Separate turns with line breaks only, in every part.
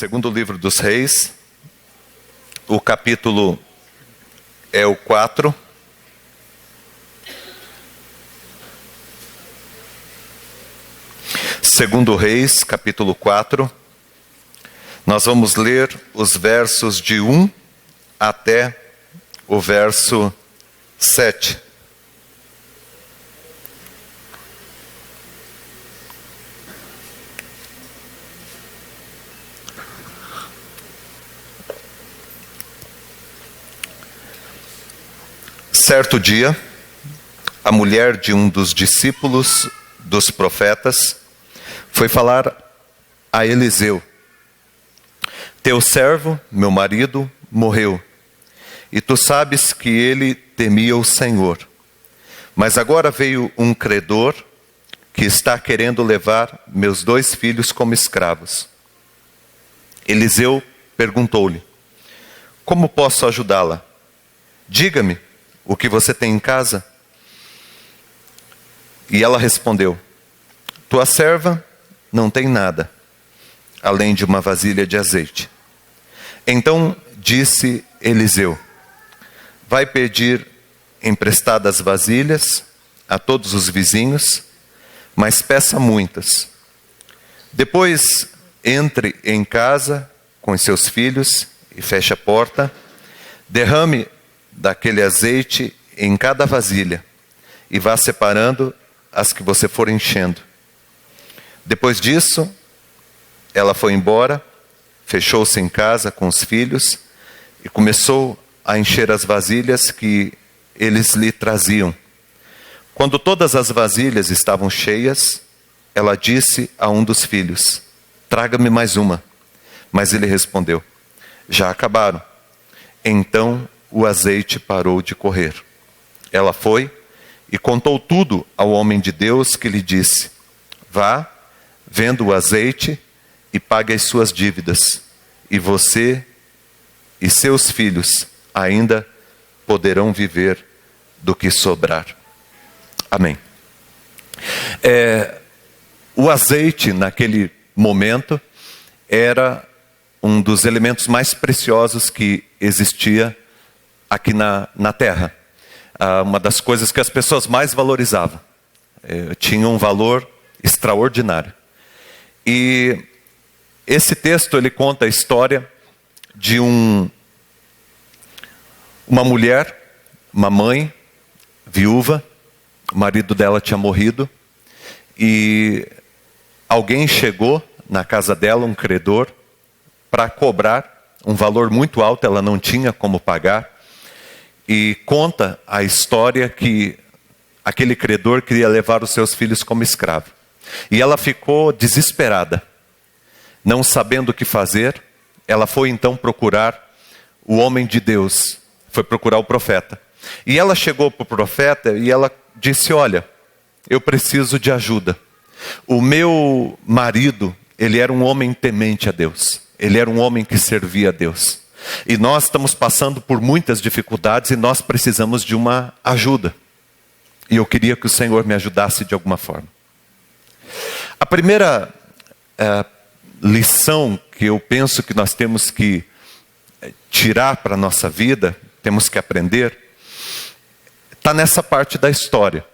Segundo livro dos Reis, o capítulo é o 4. Segundo Reis, capítulo 4. Nós vamos ler os versos de 1 até o verso 7. Certo dia, a mulher de um dos discípulos dos profetas foi falar a Eliseu: teu servo, meu marido, morreu, e tu sabes que ele temia o Senhor. Mas agora veio um credor que está querendo levar meus 2 filhos como escravos. Eliseu perguntou-lhe: como posso ajudá-la? Diga-me o que você tem em casa? E ela respondeu: tua serva não tem nada, além de uma vasilha de azeite. Então disse Eliseu: vai pedir emprestadas vasilhas a todos os vizinhos, mas peça muitas. Depois entre em casa com os seus filhos e feche a porta, derrame daquele azeite em cada vasilha e vá separando as que você for enchendo. Depois disso, ela foi embora, fechou-se em casa com os filhos e começou a encher as vasilhas que eles lhe traziam. Quando todas as vasilhas estavam cheias, ela disse a um dos filhos: traga-me mais uma. Mas ele respondeu: já acabaram. Então o azeite parou de correr. Ela foi e contou tudo ao homem de Deus, que lhe disse: vá, venda o azeite e pague as suas dívidas, e você e seus filhos ainda poderão viver do que sobrar. Amém. O azeite, naquele momento, era um dos elementos mais preciosos que existia aqui na terra. Uma das coisas que as pessoas mais valorizavam. Tinha um valor extraordinário. E esse texto, ele conta a história de uma mulher, uma mãe, viúva. O marido dela tinha morrido. E alguém chegou na casa dela, um credor, para cobrar um valor muito alto. Ela não tinha como pagar. E conta a história que aquele credor queria levar os seus filhos como escravo. E ela ficou desesperada. Não sabendo o que fazer, ela foi então procurar o homem de Deus. Foi procurar o profeta. E ela chegou para o profeta e ela disse: olha, eu preciso de ajuda. O meu marido, ele era um homem temente a Deus. Ele era um homem que servia a Deus. E nós estamos passando por muitas dificuldades e nós precisamos de uma ajuda. E eu queria que o Senhor me ajudasse de alguma forma. A primeira lição que eu penso que nós temos que tirar para a nossa vida, temos que aprender, está nessa parte da história.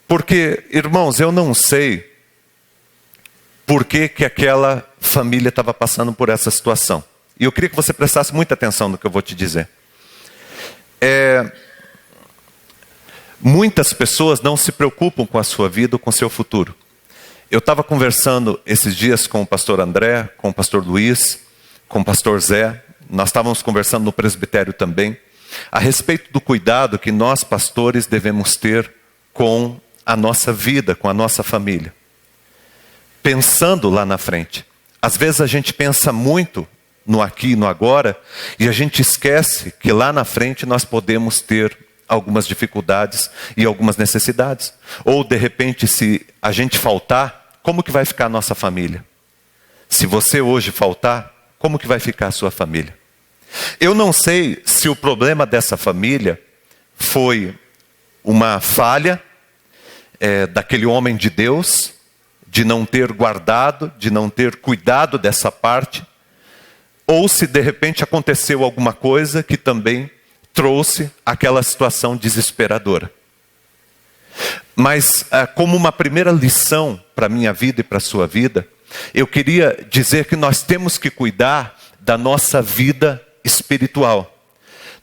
Porque, irmãos, eu não sei por que aquela família estava passando por essa situação. E eu queria que você prestasse muita atenção no que eu vou te dizer. Muitas pessoas não se preocupam com a sua vida ou com o seu futuro. Eu estava conversando esses dias com o pastor André, com o pastor Luiz, com o pastor Zé. Nós estávamos conversando no presbitério também, a respeito do cuidado que nós pastores devemos ter com a nossa vida, com a nossa família. Pensando lá na frente. Às vezes a gente pensa muito no aqui e no agora, e a gente esquece que lá na frente nós podemos ter algumas dificuldades e algumas necessidades. Ou de repente, se a gente faltar, como que vai ficar a nossa família? Se você hoje faltar, como que vai ficar a sua família? Eu não sei se o problema dessa família foi uma falha daquele homem de Deus, de não ter guardado, de não ter cuidado dessa parte ou se de repente aconteceu alguma coisa que também trouxe aquela situação desesperadora. Mas como uma primeira lição para a minha vida e para a sua vida, eu queria dizer que nós temos que cuidar da nossa vida espiritual.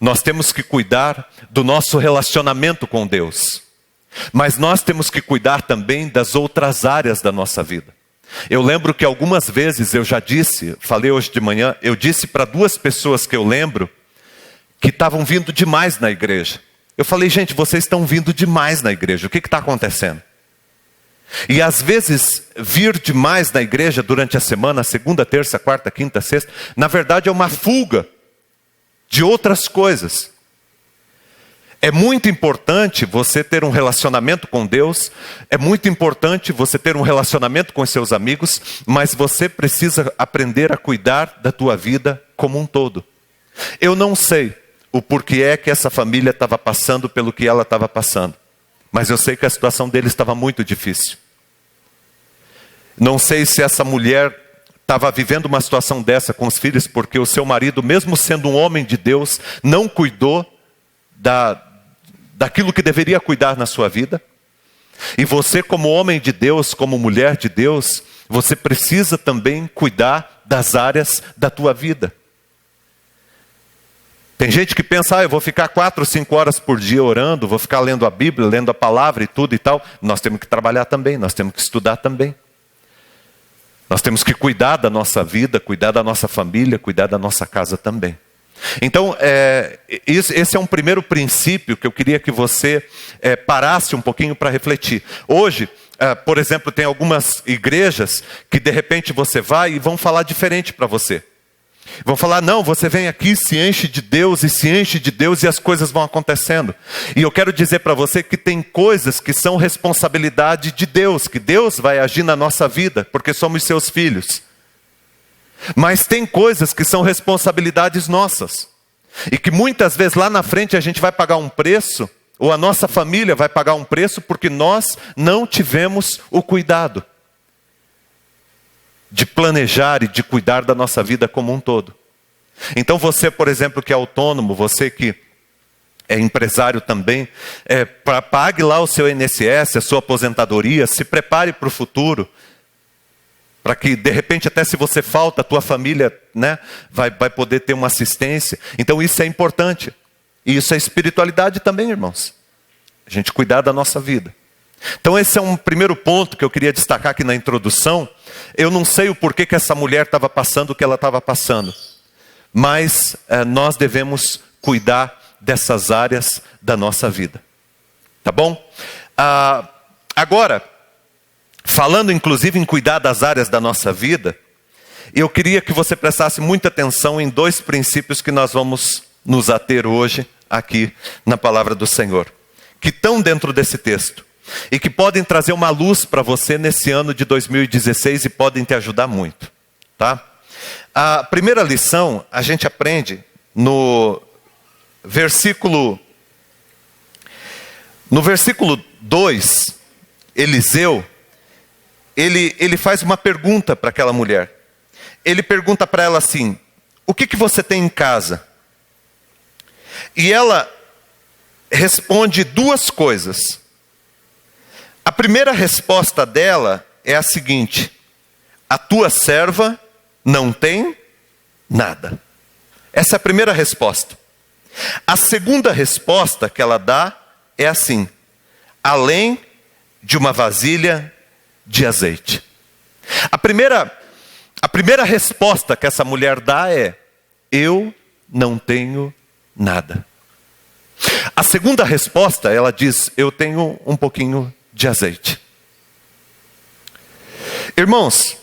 Nós temos que cuidar do nosso relacionamento com Deus. Mas nós temos que cuidar também das outras áreas da nossa vida. Eu lembro que algumas vezes eu já disse, falei hoje de manhã, eu disse para 2 pessoas que eu lembro que estavam vindo demais na igreja. Eu falei, gente, vocês estão vindo demais na igreja, o que está acontecendo? E às vezes, vir demais na igreja durante a semana, segunda, terça, quarta, quinta, sexta, na verdade é uma fuga de outras coisas. É muito importante você ter um relacionamento com Deus, é muito importante você ter um relacionamento com os seus amigos, mas você precisa aprender a cuidar da tua vida como um todo. Eu não sei o porquê é que essa família estava passando pelo que ela estava passando, mas eu sei que a situação deles estava muito difícil. Não sei se essa mulher estava vivendo uma situação dessa com os filhos, porque o seu marido, mesmo sendo um homem de Deus, não cuidou daquilo que deveria cuidar na sua vida. E você, como homem de Deus, como mulher de Deus, você precisa também cuidar das áreas da tua vida. Tem gente que pensa, eu vou ficar 4 ou 5 horas por dia orando, vou ficar lendo a Bíblia, lendo a palavra e tudo e tal. Nós temos que trabalhar também, nós temos que estudar também. Nós temos que cuidar da nossa vida, cuidar da nossa família, cuidar da nossa casa também. Então, esse é um primeiro princípio que eu queria que você parasse um pouquinho para refletir. Hoje, por exemplo, tem algumas igrejas que de repente você vai e vão falar diferente para você. Vão falar, não, você vem aqui, se enche de Deus e se enche de Deus e as coisas vão acontecendo. E eu quero dizer para você que tem coisas que são responsabilidade de Deus, que Deus vai agir na nossa vida, porque somos seus filhos. Mas tem coisas que são responsabilidades nossas. E que muitas vezes lá na frente a gente vai pagar um preço, ou a nossa família vai pagar um preço, porque nós não tivemos o cuidado de planejar e de cuidar da nossa vida como um todo. Então você, por exemplo, que é autônomo, você que é empresário também, pague lá o seu INSS, a sua aposentadoria, se prepare para o futuro, para que de repente até se você falta, a tua família, né, vai poder ter uma assistência. Então isso é importante. E isso é espiritualidade também, irmãos. A gente cuidar da nossa vida. Então esse é um primeiro ponto que eu queria destacar aqui na introdução. Eu não sei o porquê que essa mulher estava passando o que ela estava passando. Mas nós devemos cuidar dessas áreas da nossa vida. Tá bom? Agora, falando inclusive em cuidar das áreas da nossa vida, eu queria que você prestasse muita atenção em 2 princípios que nós vamos nos ater hoje aqui na palavra do Senhor, que estão dentro desse texto e que podem trazer uma luz para você nesse ano de 2016 e podem te ajudar muito, tá? A primeira lição a gente aprende no versículo 2, Eliseu, ele faz uma pergunta para aquela mulher. Ele pergunta para ela assim, o que você tem em casa? E ela responde 2 coisas. A primeira resposta dela é a seguinte, a tua serva não tem nada. Essa é a primeira resposta. A segunda resposta que ela dá é assim, além de uma vasilha de azeite. A primeira resposta que essa mulher dá é, eu não tenho nada. A segunda resposta, ela diz, eu tenho um pouquinho de azeite. Irmãos,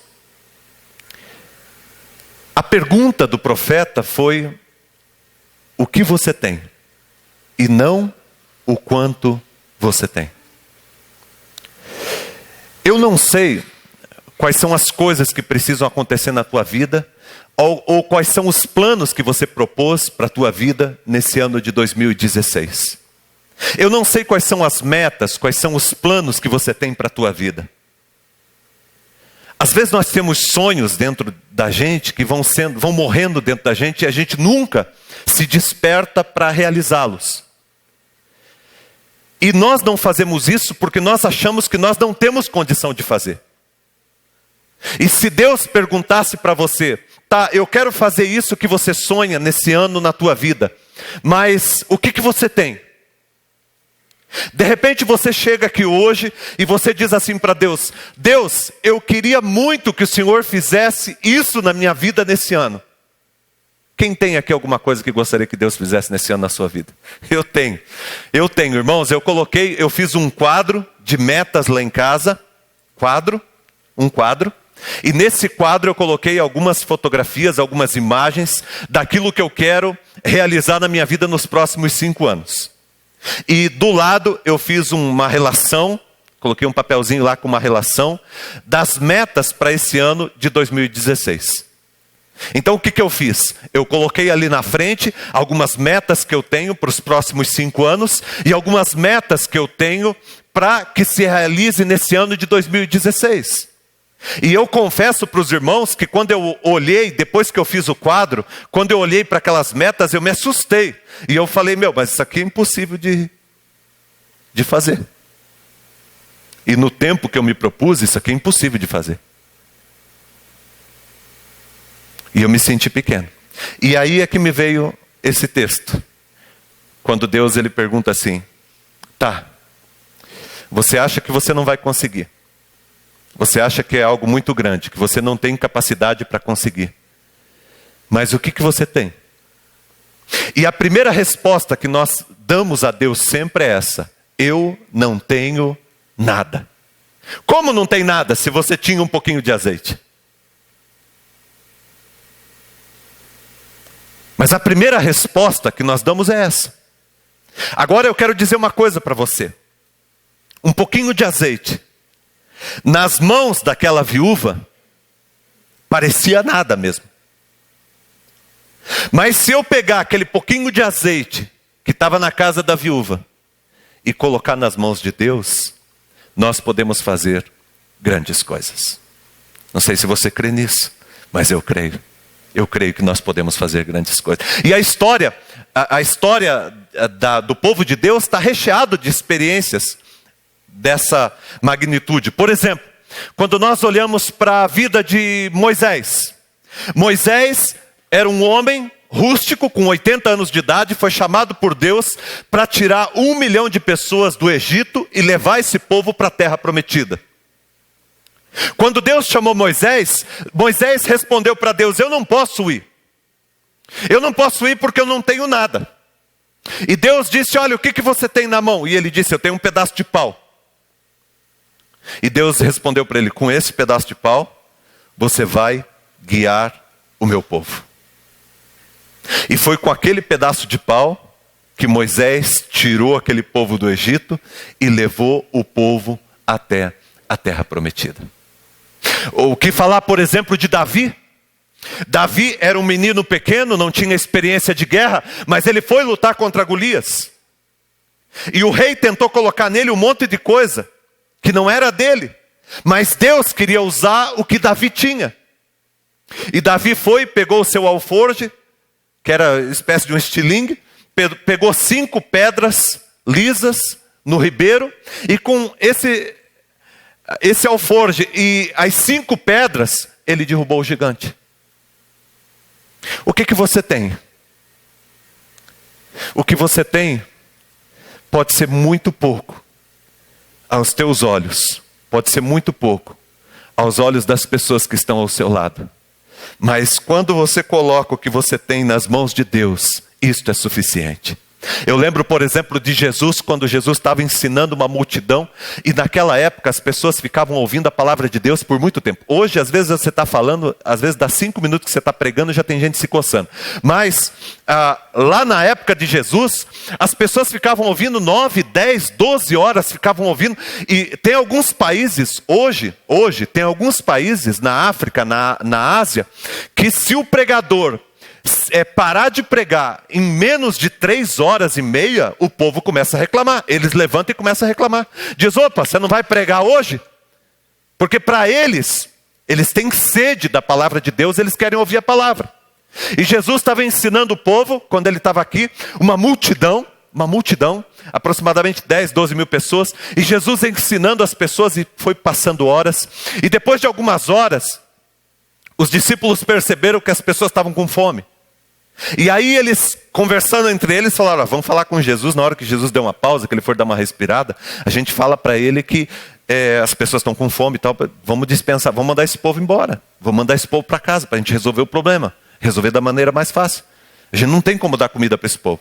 a pergunta do profeta foi, o que você tem? E não o quanto você tem. Eu não sei quais são as coisas que precisam acontecer na tua vida, ou quais são os planos que você propôs para a tua vida nesse ano de 2016. Eu não sei quais são as metas, quais são os planos que você tem para a tua vida. Às vezes nós temos sonhos dentro da gente que vão morrendo dentro da gente e a gente nunca se desperta para realizá-los. E nós não fazemos isso porque nós achamos que nós não temos condição de fazer. E se Deus perguntasse para você, tá, eu quero fazer isso que você sonha nesse ano na tua vida, mas o que você tem? De repente você chega aqui hoje e você diz assim para Deus, Deus, eu queria muito que o Senhor fizesse isso na minha vida nesse ano. Quem tem aqui alguma coisa que gostaria que Deus fizesse nesse ano na sua vida? Eu tenho, irmãos, eu fiz um quadro de metas lá em casa, um quadro, e nesse quadro eu coloquei algumas fotografias, algumas imagens daquilo que eu quero realizar na minha vida nos próximos 5 anos. E do lado eu fiz uma relação, coloquei um papelzinho lá com uma relação das metas para esse ano de 2016. Então o que eu fiz? Eu coloquei ali na frente algumas metas que eu tenho para os próximos 5 anos e algumas metas que eu tenho para que se realize nesse ano de 2016. E eu confesso para os irmãos que quando eu olhei, depois que eu fiz o quadro, quando eu olhei para aquelas metas, eu me assustei. E eu falei, mas isso aqui é impossível de fazer. E no tempo que eu me propus, isso aqui é impossível de fazer. E eu me senti pequeno. E aí é que me veio esse texto. Quando Deus ele pergunta assim, tá, você acha que você não vai conseguir? Você acha que é algo muito grande, que você não tem capacidade para conseguir. Mas o que você tem? E a primeira resposta que nós damos a Deus sempre é essa: eu não tenho nada. Como não tem nada se você tinha um pouquinho de azeite? Mas a primeira resposta que nós damos é essa. Agora eu quero dizer uma coisa para você. Um pouquinho de azeite nas mãos daquela viúva parecia nada mesmo. Mas se eu pegar aquele pouquinho de azeite que estava na casa da viúva e colocar nas mãos de Deus, nós podemos fazer grandes coisas. Não sei se você crê nisso, mas eu creio. Eu creio que nós podemos fazer grandes coisas. E a história do povo de Deus está recheado de experiências dessa magnitude. Por exemplo, quando nós olhamos para a vida de Moisés. Moisés era um homem rústico com 80 anos de idade, foi chamado por Deus para tirar 1 milhão de pessoas do Egito e levar esse povo para a terra prometida. Quando Deus chamou Moisés, Moisés respondeu para Deus, eu não posso ir. Eu não posso ir porque eu não tenho nada. E Deus disse, olha, o que você tem na mão? E ele disse, eu tenho um pedaço de pau. E Deus respondeu para ele, com esse pedaço de pau, você vai guiar o meu povo. E foi com aquele pedaço de pau que Moisés tirou aquele povo do Egito e levou o povo até a terra prometida. O que falar, por exemplo, de Davi? Davi era um menino pequeno, não tinha experiência de guerra, mas ele foi lutar contra Golias. E o rei tentou colocar nele um monte de coisa que não era dele, mas Deus queria usar o que Davi tinha. E Davi foi, pegou o seu alforje, que era uma espécie de um estilingue, pegou 5 pedras lisas no ribeiro, e com esse alforje e as 5 pedras, ele derrubou o gigante. O que você tem? O que você tem pode ser muito pouco aos teus olhos, pode ser muito pouco aos olhos das pessoas que estão ao seu lado. Mas quando você coloca o que você tem nas mãos de Deus, isto é suficiente. Eu lembro, por exemplo, de Jesus, quando Jesus estava ensinando uma multidão, e naquela época as pessoas ficavam ouvindo a palavra de Deus por muito tempo. Hoje, às vezes você está falando, às vezes dá 5 minutos que você está pregando e já tem gente se coçando. Mas, lá na época de Jesus, as pessoas ficavam ouvindo 9, 10, 12 horas, ficavam ouvindo. E tem alguns países, hoje tem alguns países na África, na Ásia, que se o pregador parar de pregar em menos de 3 horas e meia, o povo começa a reclamar. Eles levantam e começam a reclamar. Diz, opa, você não vai pregar hoje? Porque para eles, Eles têm sede da palavra de Deus, eles querem ouvir a palavra. E Jesus estava ensinando o povo, quando ele estava aqui, uma multidão, aproximadamente 10, 12 mil pessoas, e Jesus ensinando as pessoas, e foi passando horas, e depois de algumas horas, os discípulos perceberam que as pessoas estavam com fome. E aí eles, conversando entre eles, falaram, vamos falar com Jesus. Na hora que Jesus deu uma pausa, que ele for dar uma respirada, a gente fala para ele que as pessoas estão com fome e tal, vamos dispensar, vamos mandar esse povo embora, vamos mandar esse povo para casa, para a gente resolver o problema, resolver da maneira mais fácil. A gente não tem como dar comida para esse povo.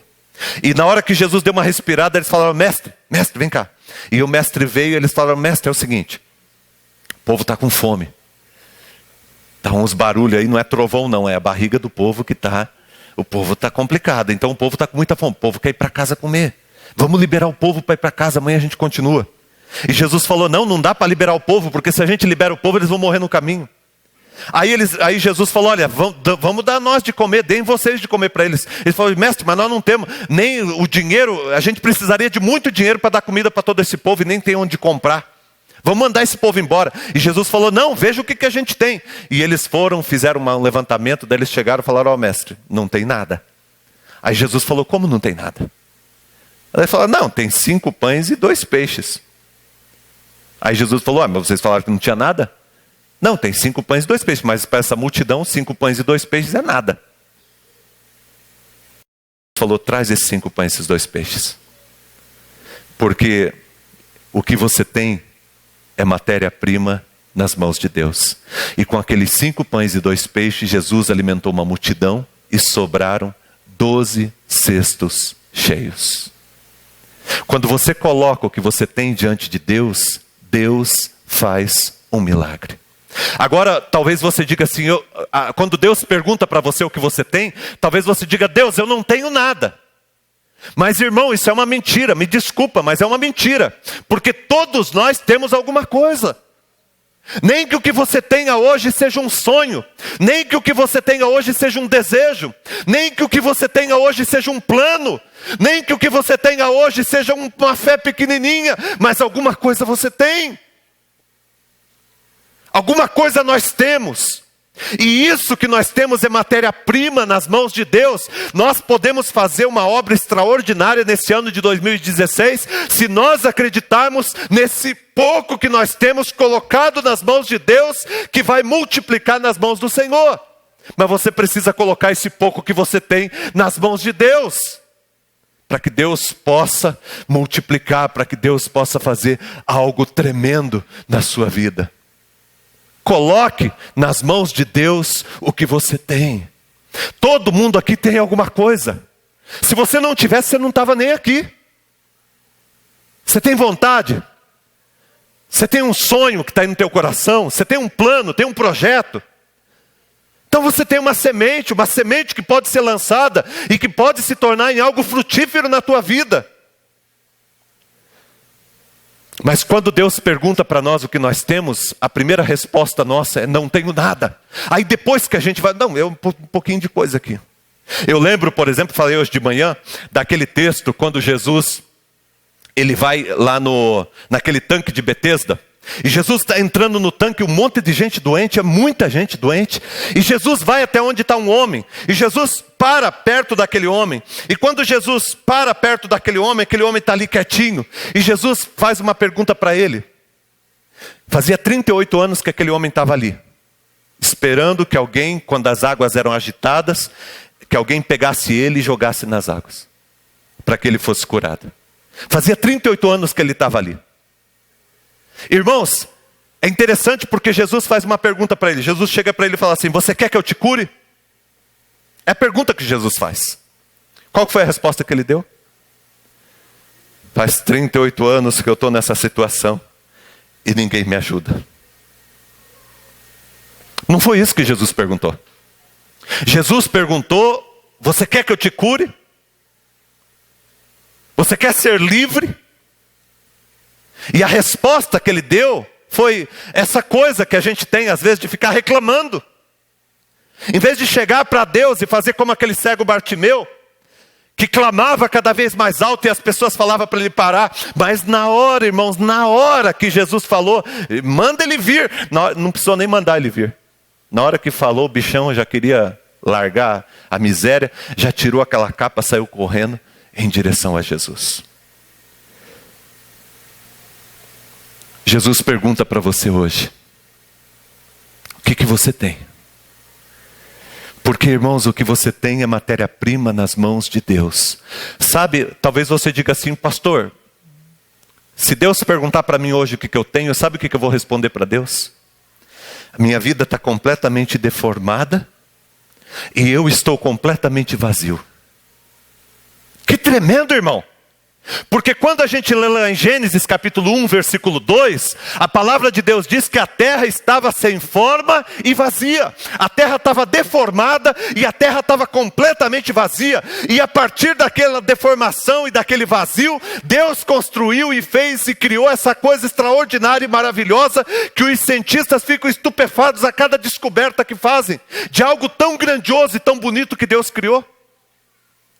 E na hora que Jesus deu uma respirada, eles falaram, mestre, vem cá. E o mestre veio e eles falaram, mestre, é o seguinte, o povo está com fome. Tá uns barulhos aí, não é trovão não, é a barriga do povo que está... O povo está complicado, então o povo está com muita fome. O povo quer ir para casa comer. Vamos liberar o povo para ir para casa, amanhã a gente continua. E Jesus falou, não dá para liberar o povo, porque se a gente libera o povo, eles vão morrer no caminho. Aí Jesus falou, olha, vamos dar nós de comer, deem vocês de comer para eles. Ele falou, mestre, mas nós não temos nem o dinheiro, a gente precisaria de muito dinheiro para dar comida para todo esse povo e nem tem onde comprar. Vamos mandar esse povo embora. E Jesus falou, não, veja o que a gente tem. E eles fizeram um levantamento, daí eles chegaram e falaram, mestre, não tem nada. Aí Jesus falou, como não tem nada? Aí ele falou, não, tem 5 pães e 2 peixes. Aí Jesus falou, mas vocês falaram que não tinha nada? Não, tem 5 pães e 2 peixes, mas para essa multidão, 5 pães e 2 peixes é nada. Ele falou, traz esses 5 pães e esses 2 peixes. Porque o que você tem é matéria-prima nas mãos de Deus. E com aqueles 5 pães e 2 peixes, Jesus alimentou uma multidão e sobraram 12 cestos cheios. Quando você coloca o que você tem diante de Deus, Deus faz um milagre. Agora, talvez você diga assim, quando Deus pergunta para você o que você tem, talvez você diga, Deus, eu não tenho nada. Mas irmão, isso é uma mentira, me desculpa, mas é uma mentira, porque todos nós temos alguma coisa. Nem que o que você tenha hoje seja um sonho, nem que o que você tenha hoje seja um desejo, nem que o que você tenha hoje seja um plano, nem que o que você tenha hoje seja uma fé pequenininha, mas alguma coisa você tem. Alguma coisa nós temos. E isso que nós temos é matéria-prima nas mãos de Deus. Nós podemos fazer uma obra extraordinária nesse ano de 2016, se nós acreditarmos nesse pouco que nós temos colocado nas mãos de Deus, que vai multiplicar nas mãos do Senhor. Mas você precisa colocar esse pouco que você tem nas mãos de Deus, para que Deus possa multiplicar, para que Deus possa fazer algo tremendo na sua vida. Coloque nas mãos de Deus o que você tem. Todo mundo aqui tem alguma coisa. Se você não tivesse, você não estava nem aqui. Você tem vontade? Você tem um sonho que está aí no teu coração? Você tem um plano, tem um projeto? Então você tem uma semente que pode ser lançada e que pode se tornar em algo frutífero na tua vida. Mas quando Deus pergunta para nós o que nós temos, a primeira resposta nossa é, não tenho nada. Aí depois que a gente vai, um pouquinho de coisa aqui. Eu lembro, por exemplo, falei hoje de manhã, daquele texto, quando Jesus, ele vai lá naquele tanque de Betesda. E Jesus está entrando no tanque, um monte de gente doente, é muita gente doente. E Jesus vai até onde está um homem. E Jesus para perto daquele homem. E quando Jesus para perto daquele homem, aquele homem está ali quietinho. E Jesus faz uma pergunta para ele. Fazia 38 anos que aquele homem estava ali, esperando que alguém, quando as águas eram agitadas, que alguém pegasse ele e jogasse nas águas, para que ele fosse curado. Fazia 38 anos que ele estava ali. Irmãos, é interessante porque Jesus faz uma pergunta para ele. Jesus chega para ele e fala assim, você quer que eu te cure? É a pergunta que Jesus faz. Qual foi a resposta que ele deu? Faz 38 anos que eu estou nessa situação e ninguém me ajuda. Não foi isso que Jesus perguntou. Jesus perguntou, você quer que eu te cure? Você quer ser livre? E a resposta que ele deu foi essa coisa que a gente tem às vezes de ficar reclamando. Em vez de chegar para Deus e fazer como aquele cego Bartimeu, que clamava cada vez mais alto e as pessoas falavam para ele parar. Mas na hora, irmãos, na hora que Jesus falou, manda ele vir, não precisou nem mandar ele vir. Na hora que falou, o bichão já queria largar a miséria, já tirou aquela capa, saiu correndo em direção a Jesus. Jesus pergunta para você hoje: o que você tem? Porque, irmãos, o que você tem é matéria-prima nas mãos de Deus. Sabe, talvez você diga assim: pastor, se Deus perguntar para mim hoje o que eu tenho, sabe o que eu vou responder para Deus? A minha vida está completamente deformada e eu estou completamente vazio. Que tremendo, irmão! Porque quando a gente lê lá em Gênesis capítulo 1, versículo 2, a palavra de Deus diz que a terra estava sem forma e vazia. A terra estava deformada e a terra estava completamente vazia. E a partir daquela deformação e daquele vazio, Deus construiu e fez e criou essa coisa extraordinária e maravilhosa que os cientistas ficam estupefatos a cada descoberta que fazem, de algo tão grandioso e tão bonito que Deus criou.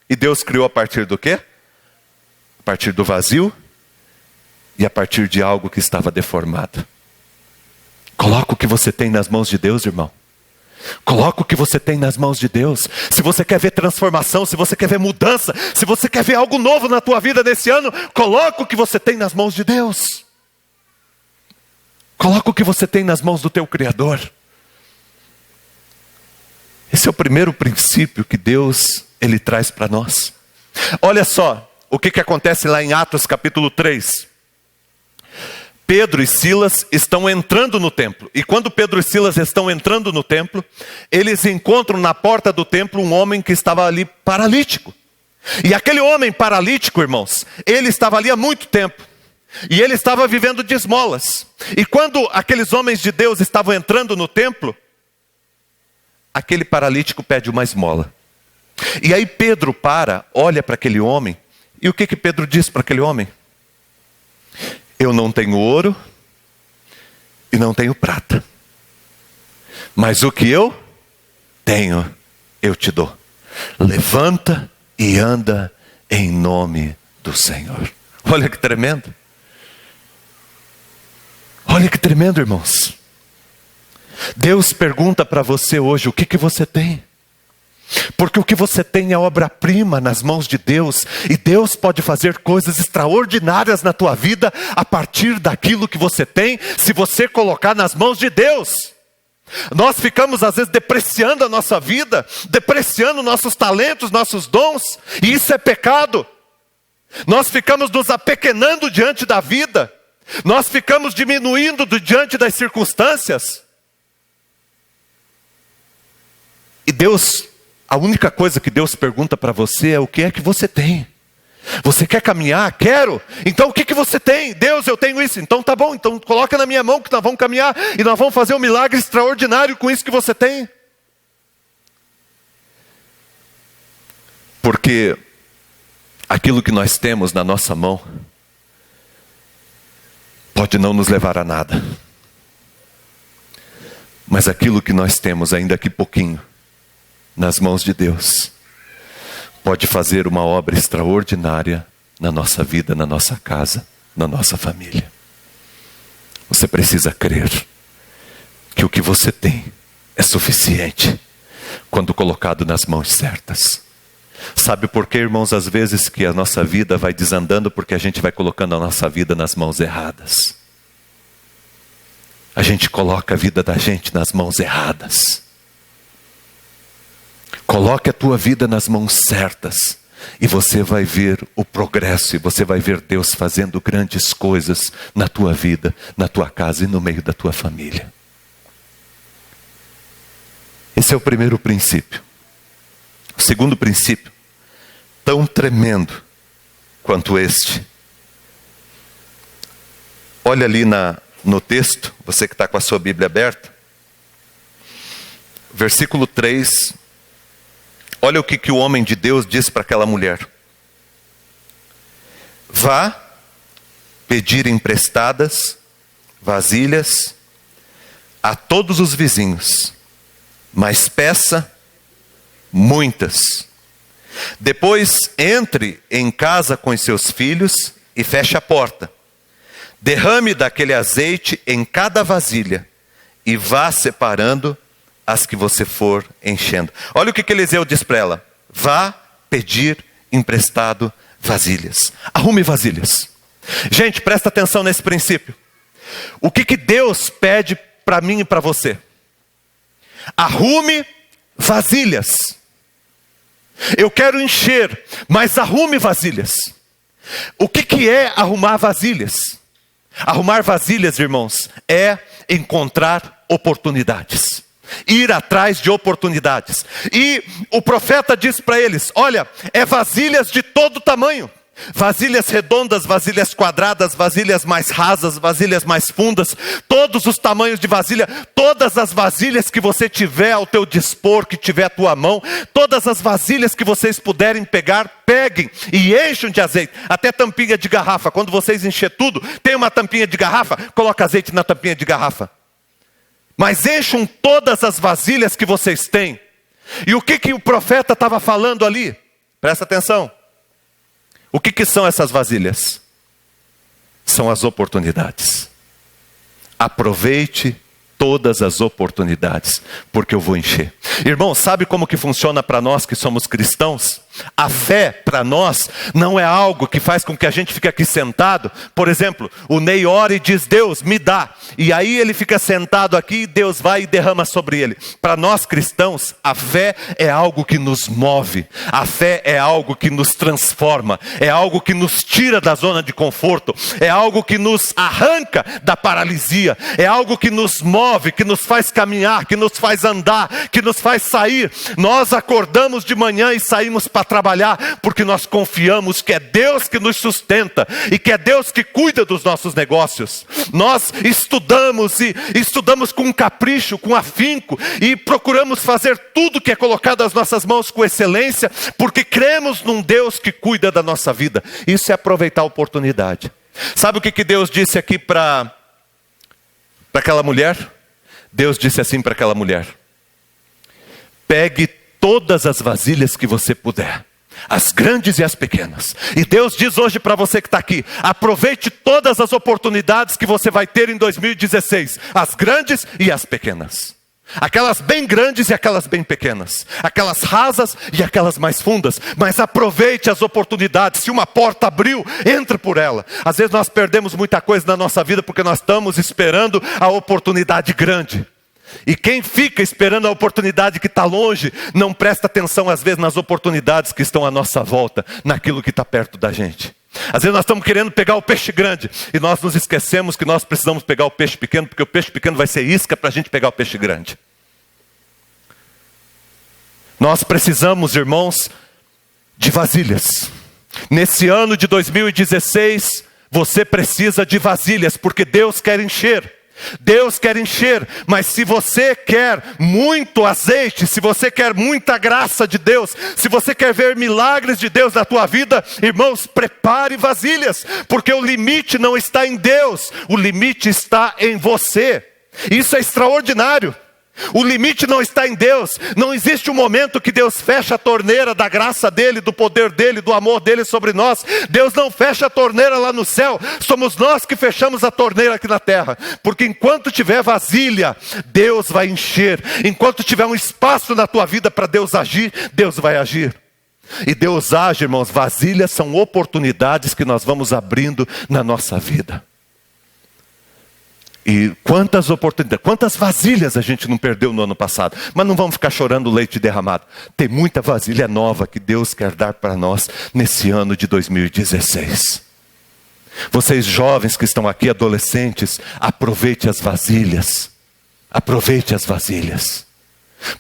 E Deus criou a partir do quê? A partir do vazio e a partir de algo que estava deformado. Coloca o que você tem nas mãos de Deus, irmão. Coloca o que você tem nas mãos de Deus. Se você quer ver transformação, se você quer ver mudança, se você quer ver algo novo na tua vida nesse ano, coloca o que você tem nas mãos de Deus. Coloca o que você tem nas mãos do teu Criador. Esse é o primeiro princípio que Deus, Ele traz para nós. Olha só o que acontece lá em Atos capítulo 3. Pedro e Silas estão entrando no templo. E quando Pedro e Silas estão entrando no templo, eles encontram na porta do templo um homem que estava ali paralítico. E aquele homem paralítico, irmãos, ele estava ali há muito tempo. E ele estava vivendo de esmolas. E quando aqueles homens de Deus estavam entrando no templo, aquele paralítico pede uma esmola. E aí Pedro olha para aquele homem. E o que Pedro diz para aquele homem? Eu não tenho ouro e não tenho prata, mas o que eu tenho, eu te dou. Levanta e anda em nome do Senhor. Olha que tremendo. Olha que tremendo, irmãos. Deus pergunta para você hoje: o que você tem? Porque o que você tem é obra-prima nas mãos de Deus. E Deus pode fazer coisas extraordinárias na tua vida a partir daquilo que você tem, se você colocar nas mãos de Deus. Nós ficamos às vezes depreciando a nossa vida, depreciando nossos talentos, nossos dons, e isso é pecado. Nós ficamos nos apequenando diante da vida. Nós ficamos diminuindo diante das circunstâncias. E Deus, a única coisa que Deus pergunta para você é: o que é que você tem? Você quer caminhar? Quero. Então o que você tem? Deus, eu tenho isso. Então tá bom, então coloca na minha mão que nós vamos caminhar e nós vamos fazer um milagre extraordinário com isso que você tem. Porque aquilo que nós temos na nossa mão pode não nos levar a nada. Mas aquilo que nós temos, ainda que pouquinho, nas mãos de Deus, pode fazer uma obra extraordinária na nossa vida, na nossa casa, na nossa família. Você precisa crer que o que você tem é suficiente quando colocado nas mãos certas. Sabe por que, irmãos, às vezes que a nossa vida vai desandando? Porque a gente vai colocando a nossa vida nas mãos erradas. A gente coloca a vida da gente nas mãos erradas. Coloque a tua vida nas mãos certas e você vai ver o progresso, e você vai ver Deus fazendo grandes coisas na tua vida, na tua casa e no meio da tua família. Esse é o primeiro princípio. O segundo princípio, tão tremendo quanto este. Olha ali no texto, você que está com a sua Bíblia aberta, versículo 3, olha o que o homem de Deus diz para aquela mulher: vá pedir emprestadas vasilhas a todos os vizinhos, mas peça muitas. Depois entre em casa com os seus filhos e feche a porta. Derrame daquele azeite em cada vasilha e vá separando as que você for enchendo. Olha o que Eliseu diz para ela: vá pedir emprestado vasilhas. Arrume vasilhas. Gente, presta atenção nesse princípio. O que Deus pede para mim e para você? Arrume vasilhas. Eu quero encher, mas arrume vasilhas. O que é arrumar vasilhas? Arrumar vasilhas, irmãos, é encontrar oportunidades. Ir atrás de oportunidades. E o profeta diz para eles: olha, é vasilhas de todo tamanho. Vasilhas redondas, vasilhas quadradas, vasilhas mais rasas, vasilhas mais fundas, todos os tamanhos de vasilha, todas as vasilhas que você tiver ao teu dispor, que tiver à tua mão, todas as vasilhas que vocês puderem pegar, peguem e enchem de azeite, até tampinha de garrafa. Quando vocês encher tudo, tem uma tampinha de garrafa, coloca azeite na tampinha de garrafa. Mas encham todas as vasilhas que vocês têm. E o que o profeta estava falando ali? Presta atenção. O que são essas vasilhas? São as oportunidades. Aproveite todas as oportunidades, porque eu vou encher. Irmão, sabe como que funciona para nós que somos cristãos? A fé para nós não é algo que faz com que a gente fique aqui sentado. Por exemplo, o Ney ora e diz: Deus, me dá. E aí ele fica sentado aqui e Deus vai e derrama sobre ele. Para nós cristãos, a fé é algo que nos move. A fé é algo que nos transforma. É algo que nos tira da zona de conforto. É algo que nos arranca da paralisia. É algo que nos move, que nos faz caminhar, que nos faz andar, que nos faz sair. Nós acordamos de manhã e saímos para trabalhar, porque nós confiamos que é Deus que nos sustenta e que é Deus que cuida dos nossos negócios. Nós estudamos e estudamos com capricho, com afinco, e procuramos fazer tudo que é colocado às nossas mãos com excelência, porque cremos num Deus que cuida da nossa vida. Isso é aproveitar a oportunidade. Sabe o que Deus disse aqui para aquela mulher? Deus disse assim para aquela mulher: pegue todas as vasilhas que você puder, as grandes e as pequenas. E Deus diz hoje para você que está aqui: aproveite todas as oportunidades que você vai ter em 2016, as grandes e as pequenas. Aquelas bem grandes e aquelas bem pequenas, aquelas rasas e aquelas mais fundas. Mas aproveite as oportunidades. Se uma porta abriu, entre por ela. Às vezes nós perdemos muita coisa na nossa vida porque nós estamos esperando a oportunidade grande. E quem fica esperando a oportunidade que está longe, não presta atenção às vezes nas oportunidades que estão à nossa volta, naquilo que está perto da gente. Às vezes nós estamos querendo pegar o peixe grande e nós nos esquecemos que nós precisamos pegar o peixe pequeno, porque o peixe pequeno vai ser isca para a gente pegar o peixe grande. Nós precisamos, irmãos, de vasilhas. Nesse ano de 2016, você precisa de vasilhas, porque Deus quer encher. Deus quer encher, mas se você quer muito azeite, se você quer muita graça de Deus, se você quer ver milagres de Deus na tua vida, irmãos, prepare vasilhas, porque o limite não está em Deus, o limite está em você. Isso é extraordinário. O limite não está em Deus. Não existe um momento que Deus fecha a torneira da graça dele, do poder dele, do amor dele sobre nós. Deus não fecha a torneira lá no céu. Somos nós que fechamos a torneira aqui na terra. Porque enquanto tiver vasilha, Deus vai encher. Enquanto tiver um espaço na tua vida para Deus agir, Deus vai agir. E Deus age, irmãos. Vasilhas são oportunidades que nós vamos abrindo na nossa vida. E quantas oportunidades, quantas vasilhas a gente não perdeu no ano passado. Mas não vamos ficar chorando leite derramado. Tem muita vasilha nova que Deus quer dar para nós nesse ano de 2016. Vocês jovens que estão aqui, adolescentes, aproveite as vasilhas. Aproveite as vasilhas.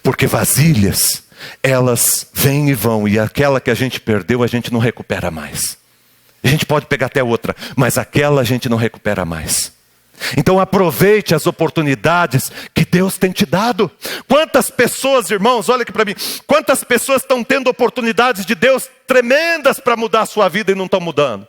Porque vasilhas, elas vêm e vão. E aquela que a gente perdeu, a gente não recupera mais. A gente pode pegar até outra, mas aquela a gente não recupera mais. Então aproveite as oportunidades que Deus tem te dado. Quantas pessoas, irmãos, olha aqui para mim, quantas pessoas estão tendo oportunidades de Deus tremendas para mudar a sua vida e não estão mudando?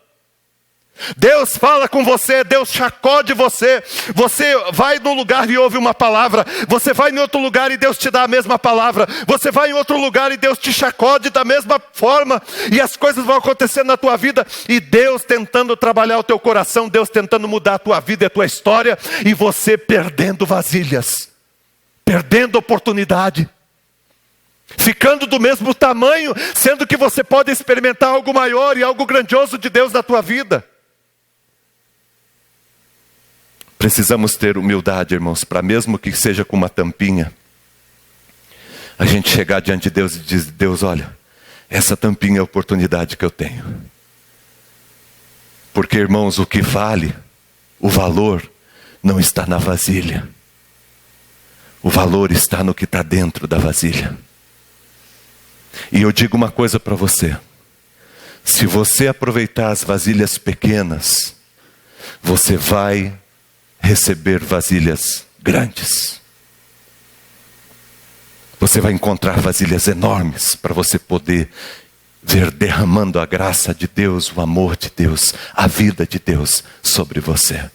Deus fala com você, Deus sacode você. Você vai num lugar e ouve uma palavra. Você vai em outro lugar e Deus te dá a mesma palavra. Você vai em outro lugar e Deus te sacode da mesma forma. E as coisas vão acontecendo na tua vida. E Deus tentando trabalhar o teu coração. Deus tentando mudar a tua vida e a tua história. E você perdendo vasilhas. Perdendo oportunidade. Ficando do mesmo tamanho. Sendo que você pode experimentar algo maior e algo grandioso de Deus na tua vida. Precisamos ter humildade, irmãos, para mesmo que seja com uma tampinha, a gente chegar diante de Deus e dizer: Deus, olha, essa tampinha é a oportunidade que eu tenho. Porque, irmãos, o que vale, o valor, não está na vasilha. O valor está no que está dentro da vasilha. E eu digo uma coisa para você: se você aproveitar as vasilhas pequenas, você vai receber vasilhas grandes. Você vai encontrar vasilhas enormes para você poder ver derramando a graça de Deus, o amor de Deus, a vida de Deus sobre você.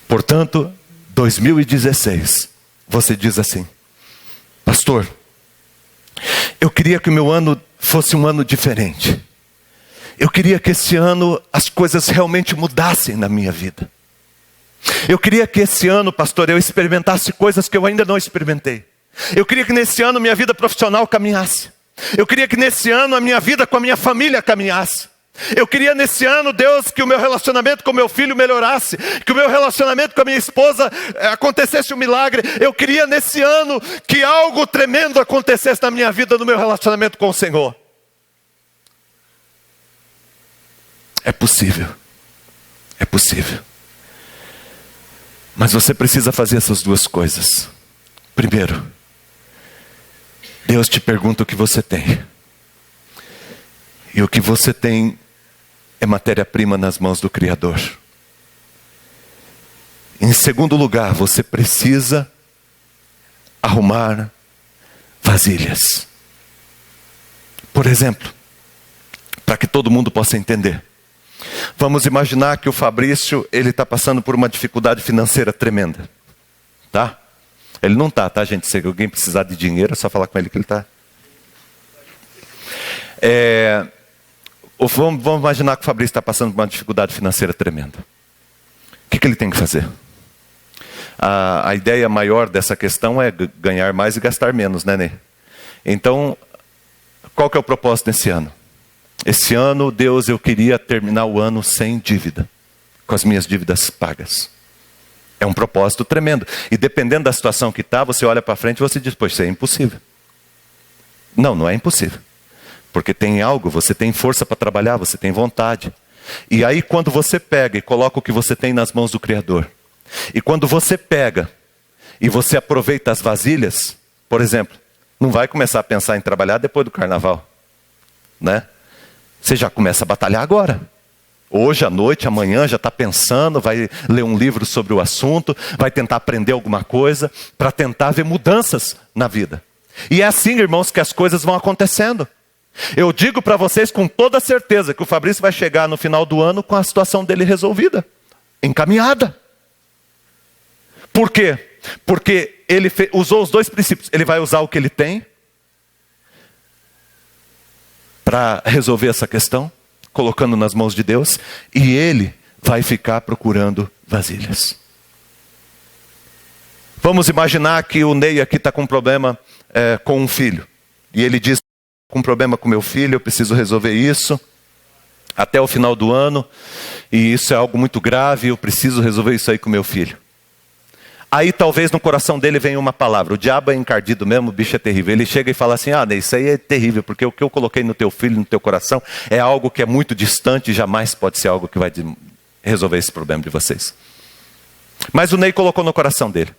Portanto, 2016, você diz assim: pastor, eu queria que o meu ano fosse um ano diferente. Eu queria que esse ano as coisas realmente mudassem na minha vida. Eu queria que esse ano, pastor, eu experimentasse coisas que eu ainda não experimentei. Eu queria que nesse ano minha vida profissional caminhasse. Eu queria que nesse ano a minha vida com a minha família caminhasse. Eu queria nesse ano, Deus, que o meu relacionamento com meu filho melhorasse. Que o meu relacionamento com a minha esposa acontecesse um milagre. Eu queria nesse ano que algo tremendo acontecesse na minha vida, no meu relacionamento com o Senhor. É possível. É possível. Mas você precisa fazer essas duas coisas. Primeiro, Deus te pergunta o que você tem. E o que você tem é matéria-prima nas mãos do Criador. Em segundo lugar, você precisa arrumar vasilhas. Por exemplo, para que todo mundo possa entender. Vamos imaginar que o Fabrício, ele está passando por uma dificuldade financeira tremenda. Tá? Ele não está, tá, gente? Se alguém precisar de dinheiro, é só falar com ele que ele está. Vamos imaginar que o Fabrício está passando por uma dificuldade financeira tremenda. O que ele tem que fazer? A ideia maior dessa questão é ganhar mais e gastar menos, né, Ney? Então, qual que é o propósito desse ano? Esse ano, Deus, eu queria terminar o ano sem dívida, com as minhas dívidas pagas. É um propósito tremendo. E dependendo da situação que está, você olha para frente e você diz: pois isso é impossível. Não, não é impossível. Porque tem algo, você tem força para trabalhar, você tem vontade. E aí quando você pega e coloca o que você tem nas mãos do Criador, e quando você pega e você aproveita as vasilhas, por exemplo, não vai começar a pensar em trabalhar depois do carnaval, né? Você já começa a batalhar agora. Hoje à noite, amanhã já está pensando, vai ler um livro sobre o assunto, vai tentar aprender alguma coisa, para tentar ver mudanças na vida. E é assim, irmãos, que as coisas vão acontecendo. Eu digo para vocês com toda certeza que o Fabrício vai chegar no final do ano com a situação dele resolvida, encaminhada. Por quê? Porque ele usou os dois princípios. Ele vai usar o que ele tem para resolver essa questão, colocando nas mãos de Deus, e ele vai ficar procurando vasilhas. Vamos imaginar que o Ney aqui está com um problema com um filho. E ele diz: com um problema com meu filho, eu preciso resolver isso até o final do ano. E isso é algo muito grave, eu preciso resolver isso aí com meu filho. Aí talvez no coração dele venha uma palavra: o diabo é encardido mesmo, o bicho é terrível. Ele chega e fala assim: Ney, isso aí é terrível, porque o que eu coloquei no teu filho, no teu coração, é algo que é muito distante e jamais pode ser algo que vai resolver esse problema de vocês. Mas o Ney colocou no coração dele.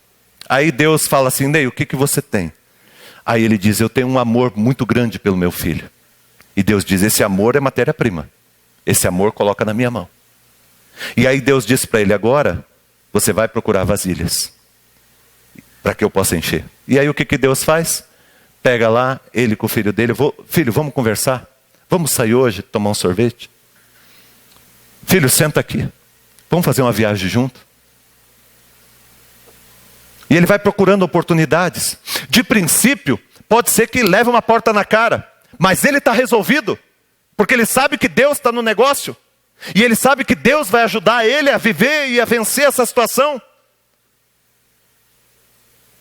Aí Deus fala assim: Ney, o que você tem? Aí ele diz: eu tenho um amor muito grande pelo meu filho. E Deus diz: esse amor é matéria-prima. Esse amor coloca na minha mão. E aí Deus diz para ele: agora você vai procurar vasilhas para que eu possa encher. E aí o que Deus faz? Pega lá, ele com o filho dele: filho, vamos conversar? Vamos sair hoje, tomar um sorvete? Filho, senta aqui. Vamos fazer uma viagem junto? E ele vai procurando oportunidades. De princípio, pode ser que leve uma porta na cara. Mas ele está resolvido. Porque ele sabe que Deus está no negócio. E ele sabe que Deus vai ajudar ele a viver e a vencer essa situação.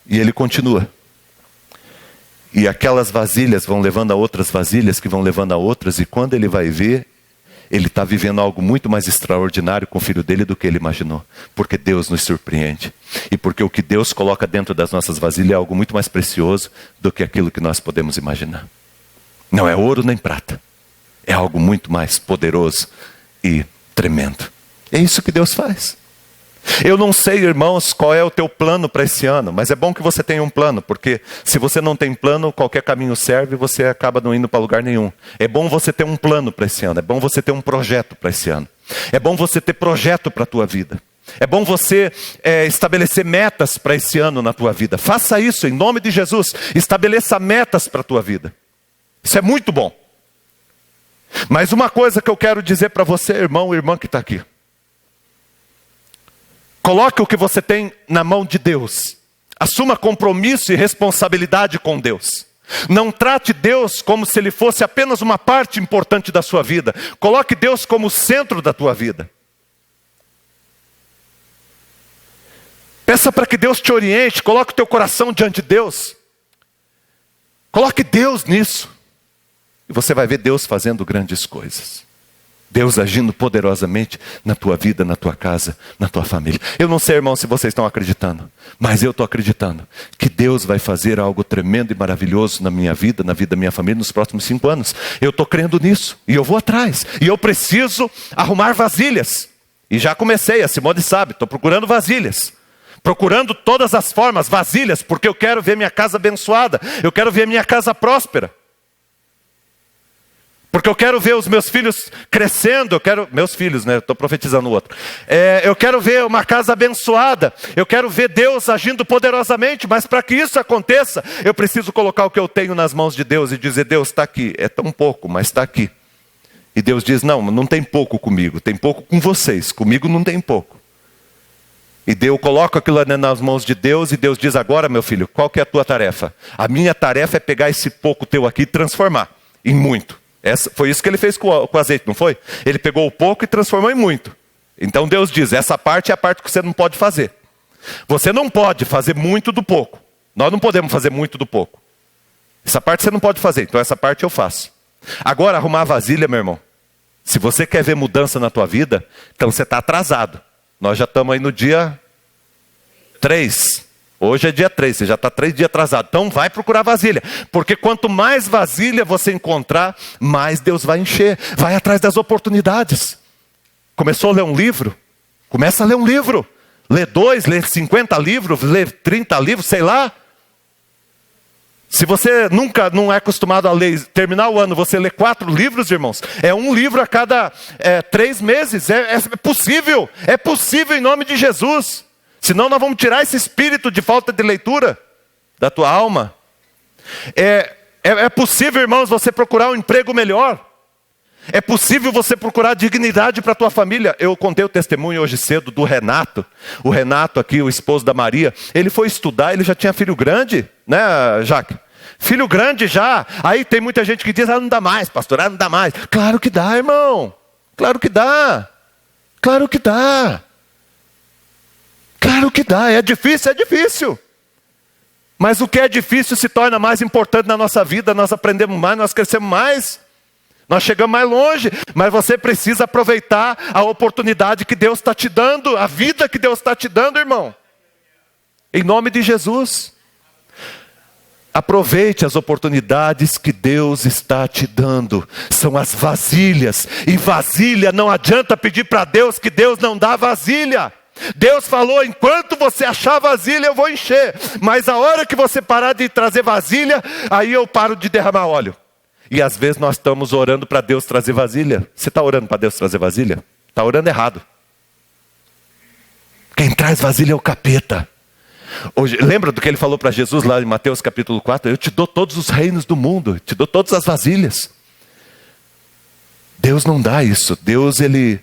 E ele continua. E aquelas vasilhas vão levando a outras vasilhas, que vão levando a outras. E quando ele vai ver, ele está vivendo algo muito mais extraordinário com o filho dele do que ele imaginou. Porque Deus nos surpreende. E porque o que Deus coloca dentro das nossas vasilhas é algo muito mais precioso do que aquilo que nós podemos imaginar. Não é ouro nem prata. É algo muito mais poderoso e tremendo. É isso que Deus faz. Eu não sei, irmãos, qual é o teu plano para esse ano, mas é bom que você tenha um plano, porque se você não tem plano, qualquer caminho serve e você acaba não indo para lugar nenhum. É bom você ter um plano para esse ano, é bom você ter um projeto para esse ano. É bom você ter projeto para a tua vida. É bom você estabelecer metas para esse ano na tua vida. Faça isso em nome de Jesus. Estabeleça metas para a tua vida. Isso é muito bom. Mas uma coisa que eu quero dizer para você, irmão e irmã que está aqui. Coloque o que você tem na mão de Deus. Assuma compromisso e responsabilidade com Deus. Não trate Deus como se Ele fosse apenas uma parte importante da sua vida. Coloque Deus como o centro da tua vida. Peça para que Deus te oriente. Coloque o teu coração diante de Deus. Coloque Deus nisso. E você vai ver Deus fazendo grandes coisas. Deus agindo poderosamente na tua vida, na tua casa, na tua família. Eu não sei, irmão, se vocês estão acreditando, mas eu estou acreditando que Deus vai fazer algo tremendo e maravilhoso na minha vida, na vida da minha família, nos próximos 5 anos. Eu estou crendo nisso, e eu vou atrás. E eu preciso arrumar vasilhas. E já comecei, a Simone sabe, estou procurando vasilhas. Procurando todas as formas, vasilhas, porque eu quero ver minha casa abençoada. Eu quero ver minha casa próspera. Porque eu quero ver os meus filhos crescendo, meus filhos, né? Estou profetizando o outro. Eu quero ver uma casa abençoada, eu quero ver Deus agindo poderosamente, mas para que isso aconteça, eu preciso colocar o que eu tenho nas mãos de Deus e dizer, Deus está aqui, é tão pouco, mas está aqui. E Deus diz, não tem pouco comigo, tem pouco com vocês, comigo não tem pouco. E eu coloco aquilo nas mãos de Deus e Deus diz, agora meu filho, qual que é a tua tarefa? A minha tarefa é pegar esse pouco teu aqui e transformar em muito. Foi isso que ele fez com o azeite, não foi? Ele pegou o pouco e transformou em muito. Então Deus diz, essa parte é a parte que você não pode fazer. Você não pode fazer muito do pouco. Nós não podemos fazer muito do pouco. Essa parte você não pode fazer, então essa parte eu faço. Agora, arrumar a vasilha, meu irmão. Se você quer ver mudança na tua vida, então você está atrasado. Nós já estamos aí no dia 3. Hoje é dia 3, você já está 3 dias atrasado. Então vai procurar vasilha. Porque quanto mais vasilha você encontrar, mais Deus vai encher. Vai atrás das oportunidades. Começou a ler um livro? Começa a ler um livro. Lê 2, lê 50 livros, lê 30 livros, sei lá. Se você nunca não é acostumado a ler, terminar o ano, você lê 4 livros, irmãos. É um livro a cada 3 meses. É possível. É possível em nome de Jesus. Senão nós vamos tirar esse espírito de falta de leitura da tua alma. É possível, irmãos, você procurar um emprego melhor. É possível você procurar dignidade para a tua família. Eu contei o testemunho hoje cedo do Renato. O Renato aqui, o esposo da Maria. Ele foi estudar, ele já tinha filho grande, né, Jaque? Filho grande já. Aí tem muita gente que diz, não dá mais, pastor, não dá mais. Claro que dá, irmão. Claro que dá. Claro que dá. Claro que dá, é difícil. Mas o que é difícil se torna mais importante na nossa vida, nós aprendemos mais, nós crescemos mais, nós chegamos mais longe, mas você precisa aproveitar a oportunidade que Deus está te dando, a vida que Deus está te dando, irmão. Em nome de Jesus. Aproveite as oportunidades que Deus está te dando. São as vasilhas, e vasilha não adianta pedir para Deus que Deus não dá vasilha. Deus falou, enquanto você achar vasilha eu vou encher. Mas a hora que você parar de trazer vasilha, aí eu paro de derramar óleo. E às vezes nós estamos orando para Deus trazer vasilha. Você está orando para Deus trazer vasilha? Está orando errado. Quem traz vasilha é o capeta. Hoje, lembra do que ele falou para Jesus lá em Mateus capítulo 4? Eu te dou todos os reinos do mundo, te dou todas as vasilhas. Deus não dá isso. Deus, ele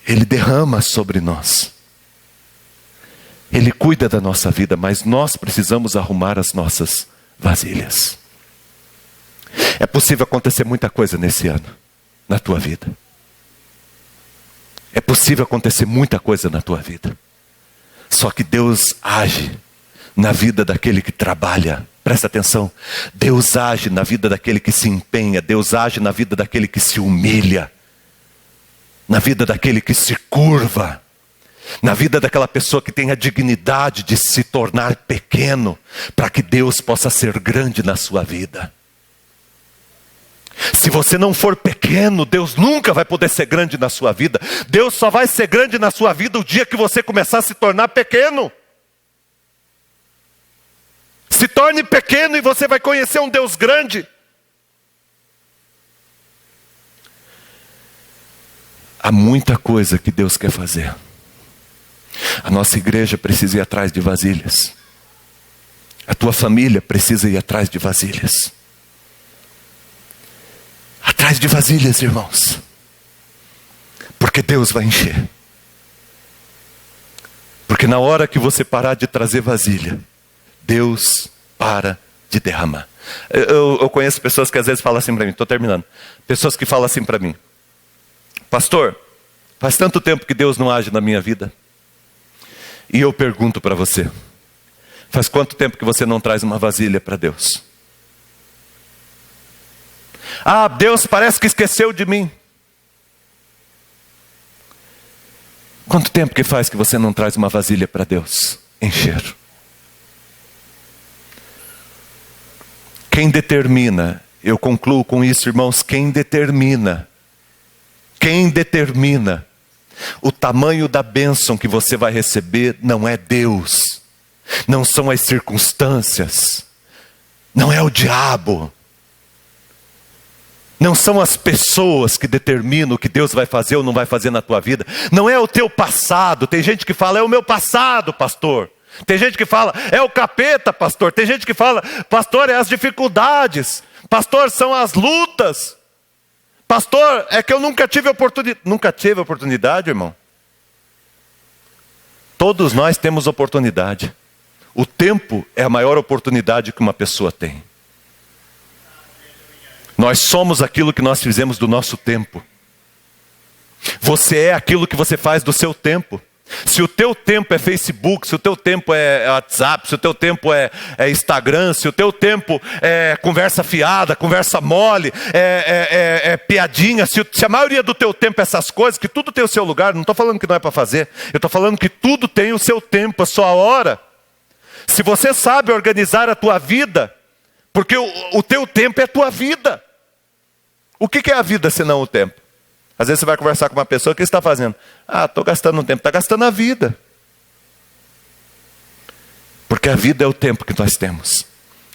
Ele derrama sobre nós. Ele cuida da nossa vida, mas nós precisamos arrumar as nossas vasilhas. É possível acontecer muita coisa nesse ano, na tua vida. É possível acontecer muita coisa na tua vida. Só que Deus age na vida daquele que trabalha. Presta atenção. Deus age na vida daquele que se empenha. Deus age na vida daquele que se humilha. Na vida daquele que se curva. Na vida daquela pessoa que tem a dignidade de se tornar pequeno, para que Deus possa ser grande na sua vida. Se você não for pequeno, Deus nunca vai poder ser grande na sua vida. Deus só vai ser grande na sua vida o dia que você começar a se tornar pequeno. Se torne pequeno e você vai conhecer um Deus grande. Há muita coisa que Deus quer fazer. A nossa igreja precisa ir atrás de vasilhas. A tua família precisa ir atrás de vasilhas. Atrás de vasilhas, irmãos. Porque Deus vai encher. Porque na hora que você parar de trazer vasilha, Deus para de derramar. Eu conheço pessoas que às vezes falam assim para mim, estou terminando. Pessoas que falam assim para mim: pastor, faz tanto tempo que Deus não age na minha vida. E eu pergunto para você, faz quanto tempo que você não traz uma vasilha para Deus? Ah, Deus parece que esqueceu de mim. Quanto tempo que faz que você não traz uma vasilha para Deus encher? Quem determina, eu concluo com isso, irmãos, quem determina o tamanho da bênção que você vai receber não é Deus, não são as circunstâncias, não é o diabo, não são as pessoas que determinam o que Deus vai fazer ou não vai fazer na tua vida, não é o teu passado. Tem gente que fala, é o meu passado, pastor. Tem gente que fala, é o capeta, pastor. Tem gente que fala, pastor, é as dificuldades. Pastor, são as lutas. Pastor, é que eu nunca tive oportunidade. Nunca tive oportunidade, irmão? Todos nós temos oportunidade. O tempo é a maior oportunidade que uma pessoa tem. Nós somos aquilo que nós fizemos do nosso tempo. Você é aquilo que você faz do seu tempo. Se o teu tempo é Facebook, se o teu tempo é WhatsApp, se o teu tempo é Instagram, se o teu tempo é conversa fiada, conversa mole, é piadinha, se a maioria do teu tempo é essas coisas, que tudo tem o seu lugar, não estou falando que não é para fazer, eu estou falando que tudo tem o seu tempo, a sua hora. Se você sabe organizar a tua vida, porque o teu tempo é a tua vida. O que é a vida senão o tempo? Às vezes você vai conversar com uma pessoa, o que você está fazendo? Ah, estou gastando um tempo. Está gastando a vida. Porque a vida é o tempo que nós temos.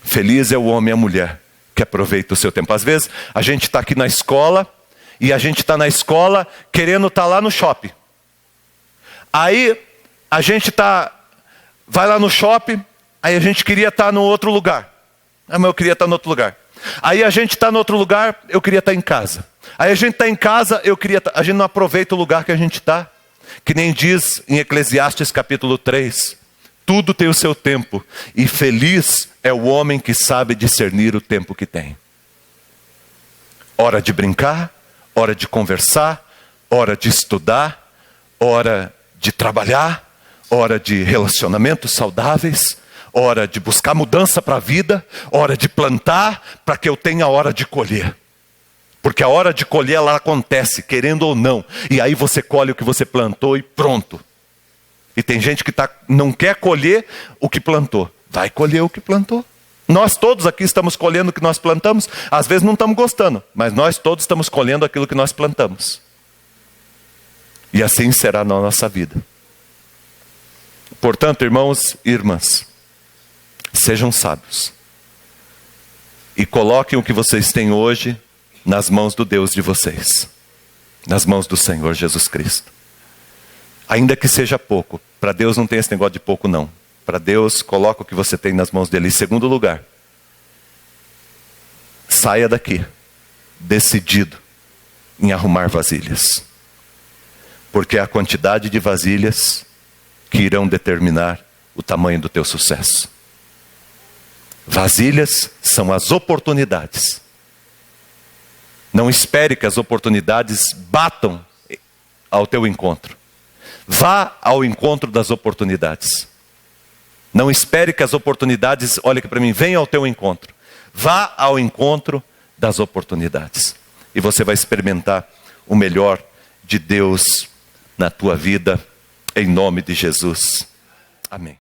Feliz é o homem e a mulher que aproveita o seu tempo. Às vezes a gente está aqui na escola, e a gente está na escola querendo estar lá no shopping. Aí a gente vai lá no shopping, aí a gente queria estar no outro lugar. Ah, mas eu queria estar no outro lugar. Aí a gente está no outro lugar, eu queria estar em casa. Aí a gente está em casa, a gente não aproveita o lugar que a gente está. Que nem diz em Eclesiastes capítulo 3. Tudo tem o seu tempo. E feliz é o homem que sabe discernir o tempo que tem. Hora de brincar, hora de conversar, hora de estudar, hora de trabalhar, hora de relacionamentos saudáveis, hora de buscar mudança para a vida, hora de plantar, para que eu tenha a hora de colher. Porque a hora de colher, ela acontece, querendo ou não. E aí você colhe o que você plantou e pronto. E tem gente que não quer colher o que plantou. Vai colher o que plantou. Nós todos aqui estamos colhendo o que nós plantamos. Às vezes não estamos gostando, mas nós todos estamos colhendo aquilo que nós plantamos. E assim será na nossa vida. Portanto, irmãos e irmãs, sejam sábios. E coloquem o que vocês têm hoje nas mãos do Deus de vocês. Nas mãos do Senhor Jesus Cristo. Ainda que seja pouco. Para Deus não tem esse negócio de pouco não. Para Deus, coloca o que você tem nas mãos dele. Em segundo lugar, saia daqui decidido em arrumar vasilhas. Porque é a quantidade de vasilhas que irão determinar o tamanho do teu sucesso. Vasilhas são as oportunidades. Não espere que as oportunidades batam ao teu encontro. Vá ao encontro das oportunidades. Não espere que as oportunidades, olha aqui para mim, venham ao teu encontro. Vá ao encontro das oportunidades. E você vai experimentar o melhor de Deus na tua vida, em nome de Jesus. Amém.